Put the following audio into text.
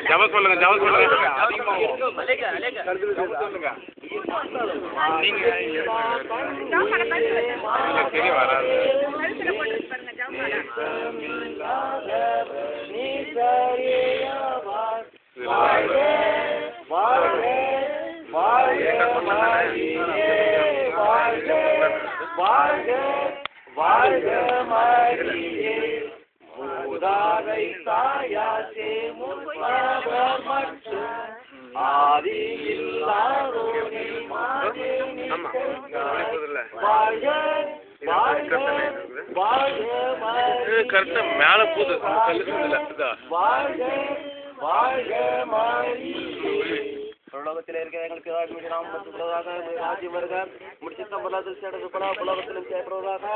ஜபம் சொல்லுங்க ஜபம் சொல்லுங்க நீங்க சரி வராது வாழ்க மரியே மூதாதை தாயாசே முற்பவர் மற்றும் ஆதியில்லாரோனே வாழ்க வாழ்க வாழ்க கரெக்டா மேல போகுது வாழ்க வாழ்க மரியே உலகத்தில் இருக்கிற எங்களுக்கு ராஜ்யம் வருக முடிச்சு உலகத்திலும் செயல்படுவதாக